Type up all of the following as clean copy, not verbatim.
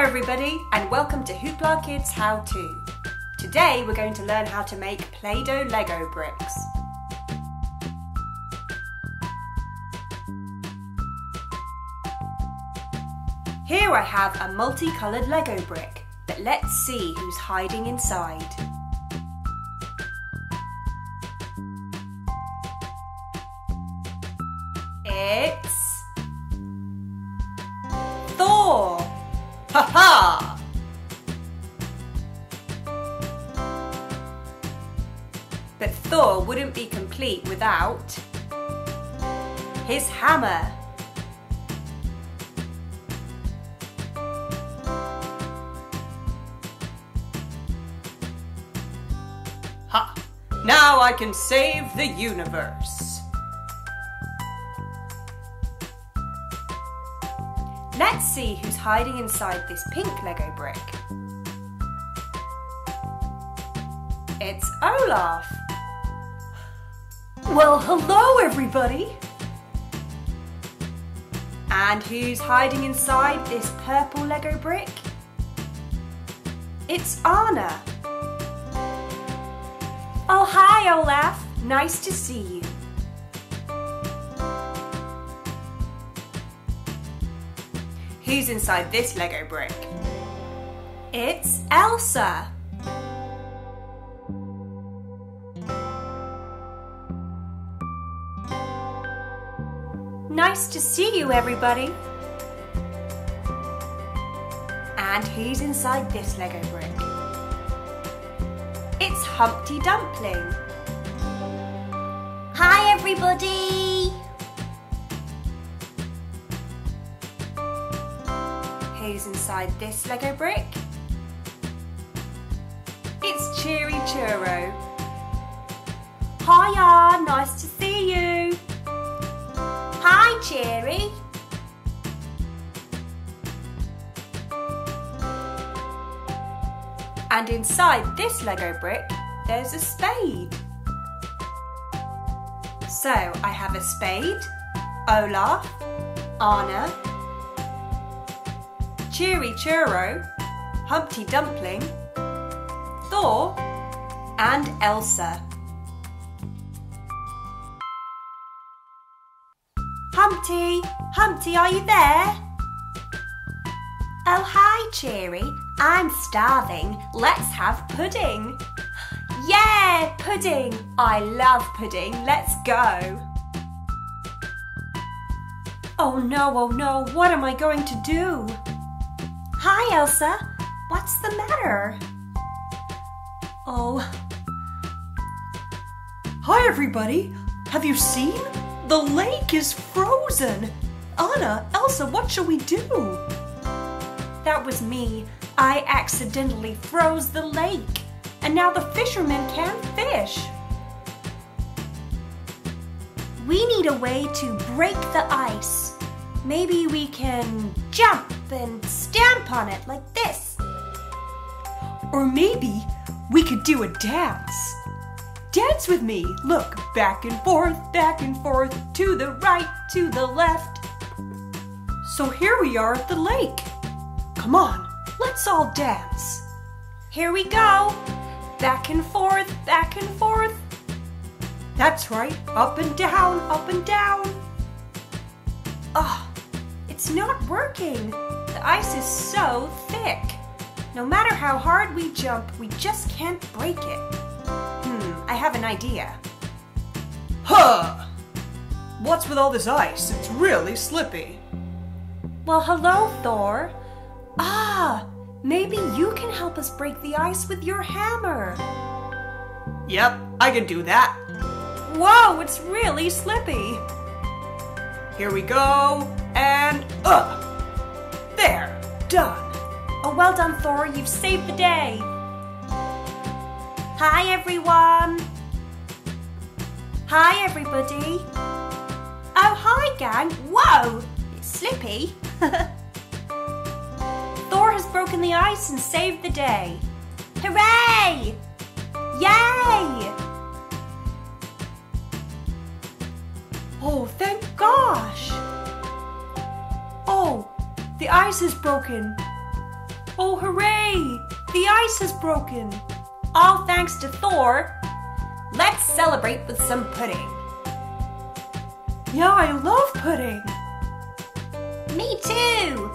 everybody, and welcome to HooplaKidz How To. Today we're going to learn how to make Play-Doh Lego bricks. Here I have a multicoloured Lego brick, but let's see who's hiding inside. It's Thor! Ha-ha! But Thor wouldn't be complete without his hammer. Ha! Now I can save the universe. Let's see who's hiding inside this pink Lego brick. It's Olaf. Well, hello everybody. And who's hiding inside this purple Lego brick? It's Anna. Oh, hi Olaf. Nice to see you. Who's inside this Lego brick? It's Elsa. Nice to see you, everybody. And who's inside this Lego brick? It's Humpty Dumpling. Hi, everybody. Who's inside this Lego brick? It's Cheery Churro. Hiya, nice to see you. Hi, Cheery. And inside this Lego brick, there's a spade. So I have a spade, Olaf, Anna, Cheery Churro, Humpty Dumpling, Thor, and Elsa. Humpty, are you there? Oh, hi, Cheery. I'm starving. Let's have pudding. Yeah, pudding. I love pudding. Let's go. Oh no, what am I going to do? Hi, Elsa. What's the matter? Oh. Hi, everybody. Have you seen? The lake is frozen. Anna, Elsa, what shall we do? That was me. I accidentally froze the lake, and now the fishermen can't fish. We need a way to break the ice. Maybe we can jump and stamp on it like this. Or maybe we could do a dance. Dance with me. Look, back and forth, to the right, to the left. So here we are at the lake. Come on, let's all dance. Here we go. Back and forth, back and forth. That's right, up and down, up and down. Oh, it's not working. The ice is so thick. No matter how hard we jump, we just can't break it. I have an idea. Huh! What's with all this ice? It's really slippy. Well, hello, Thor. Maybe you can help us break the ice with your hammer. Yep, I can do that. Whoa, it's really slippy. Here we go, and there, done. Oh, well done, Thor. You've saved the day. Hi, everyone. Hi, everybody. Oh, hi, gang. Whoa, it's slippy. Thor has broken the ice and saved the day. Hooray! Yay! Oh, thank gosh. Oh, the ice is broken. Oh, hooray! The ice has broken. All thanks to Thor. Let's celebrate with some pudding. Yeah, I love pudding. Me too.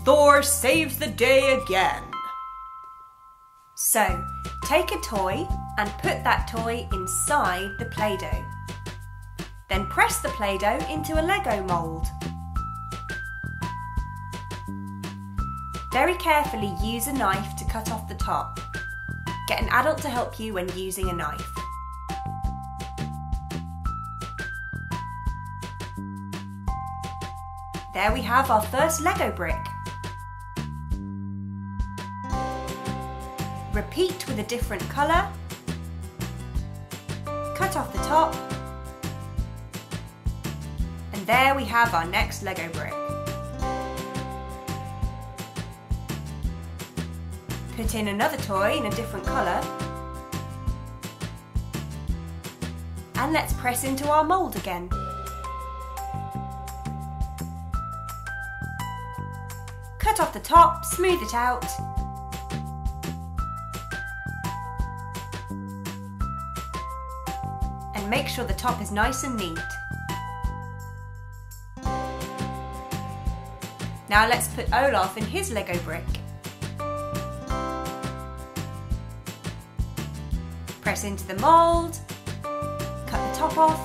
Thor saves the day again. So, take a toy and put that toy inside the Play-Doh. Then press the Play-Doh into a Lego mould. Very carefully use a knife to cut off the top. Get an adult to help you when using a knife. There we have our first Lego brick. Repeat with a different colour. Cut off the top. And there we have our next Lego brick. Put in another toy in a different colour. And let's press into our mould again. Cut off the top, smooth it out. And make sure the top is nice and neat. Now let's put Olaf in his Lego brick. Press into the mould, cut the top off,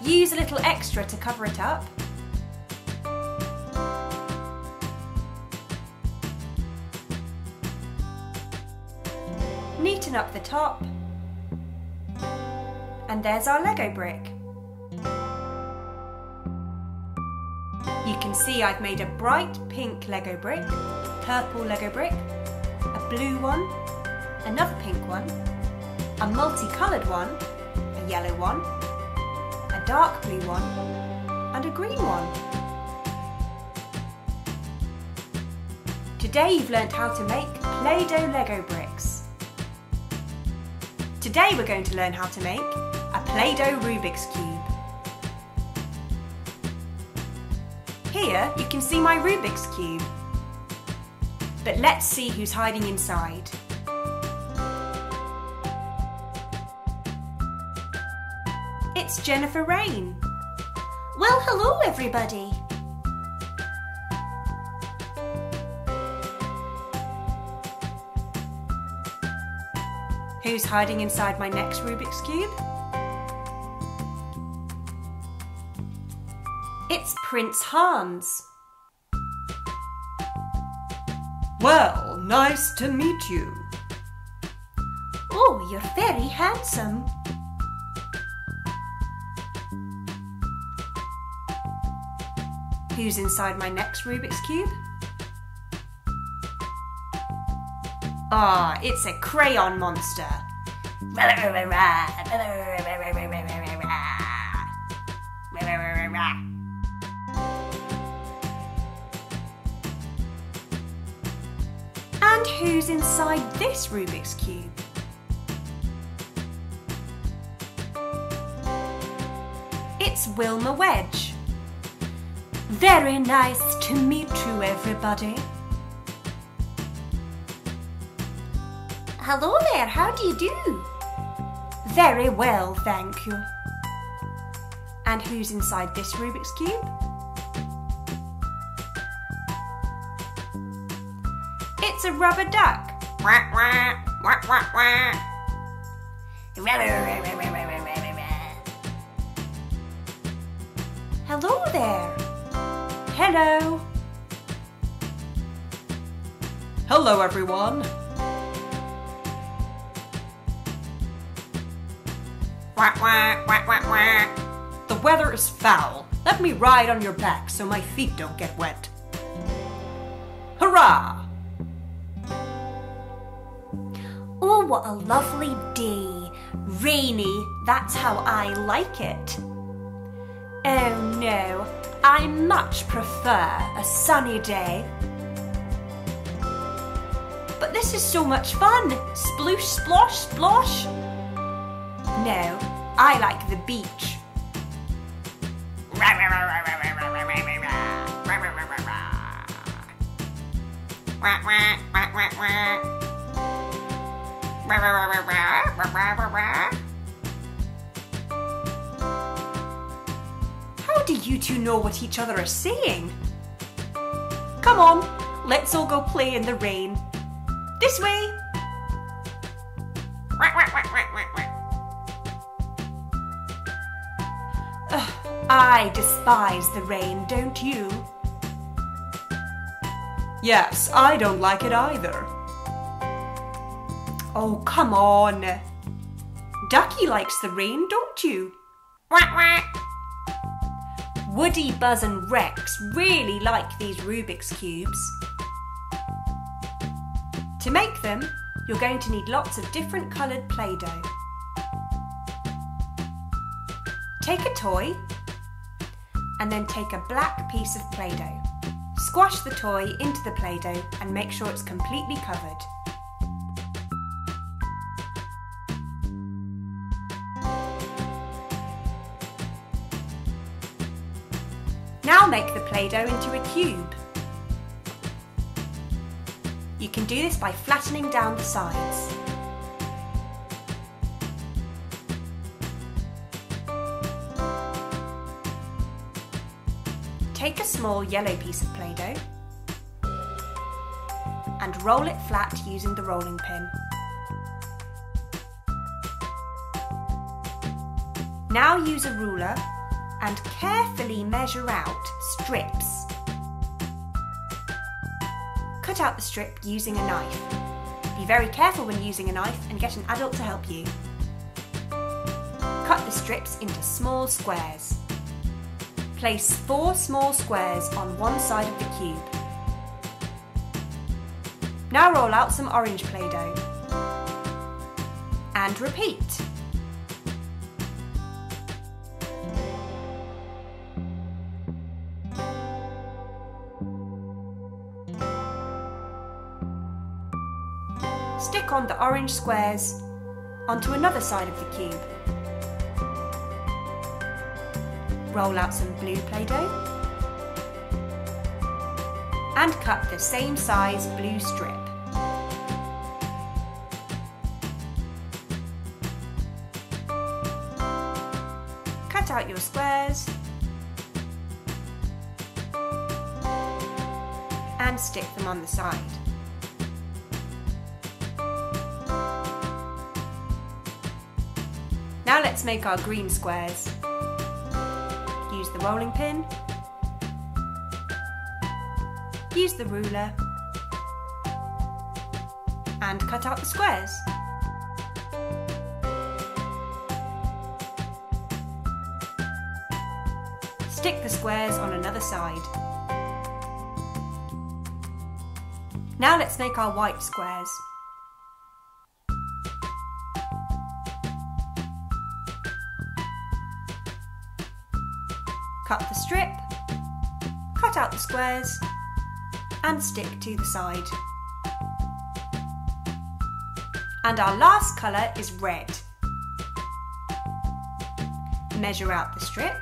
use a little extra to cover it up. Neaten up the top, and there's our Lego brick. You can see I've made a bright pink Lego brick, purple Lego brick, a blue one, another pink one, a multicoloured one, a yellow one, a dark blue one, and a green one. Today you've learnt how to make Play-Doh Lego bricks. Today we're going to learn how to make a Play-Doh Rubik's Cube. Here you can see my Rubik's Cube. But let's see who's hiding inside. It's Jennifer Rain. Well, hello everybody. Who's hiding inside my next Rubik's Cube? It's Prince Hans. Well, nice to meet you. Oh, you're very handsome. Who's inside my next Rubik's Cube? Ah, it's a crayon monster. And who's inside this Rubik's Cube? It's Wilma Wedge. Very nice to meet you, everybody. Hello there, how do you do? Very well, thank you. And who's inside this Rubik's Cube? It's a rubber duck. Hello there. Hello. Hello, everyone. The weather is foul. Let me ride on your back so my feet don't get wet. Hurrah! Oh, what a lovely day. Rainy, that's how I like it. Oh no, I much prefer a sunny day. But this is so much fun. Sploosh, splosh, splosh. No, I like the beach. How do you two know what each other are saying? Come on, let's all go play in the rain. This way! Ugh, I despise the rain, don't you? Yes, I don't like it either. Oh, come on. Ducky likes the rain, don't you? Woody, Buzz and Rex really like these Rubik's Cubes. To make them, you're going to need lots of different coloured Play-Doh. Take a toy and then take a black piece of Play-Doh. Squash the toy into the Play-Doh and make sure it's completely covered. Now make the Play-Doh into a cube. You can do this by flattening down the sides. Take a small yellow piece of Play-Doh and roll it flat using the rolling pin. Now use a ruler and carefully measure out strips. Cut out the strip using a knife. Be very careful when using a knife and get an adult to help you. Cut the strips into small squares. Place 4 small squares on one side of the cube. Now roll out some orange Play-Doh. And repeat. Stick on the orange squares onto another side of the cube. Roll out some blue Play-Doh and cut the same size blue strip. Cut out your squares and stick them on the side. Now let's make our green squares. Use the rolling pin, use the ruler, and cut out the squares. Stick the squares on another side. Now let's make our white squares. Cut the strip, cut out the squares, and stick to the side. And our last colour is red. Measure out the strip,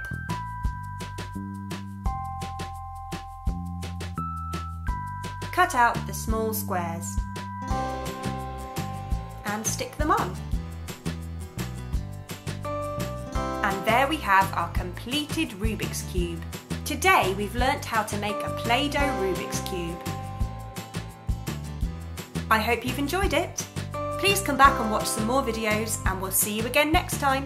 cut out the small squares, and stick them on. And there we have our completed Rubik's Cube. Today we've learnt how to make a Play-Doh Rubik's Cube. I hope you've enjoyed it. Please come back and watch some more videos and we'll see you again next time.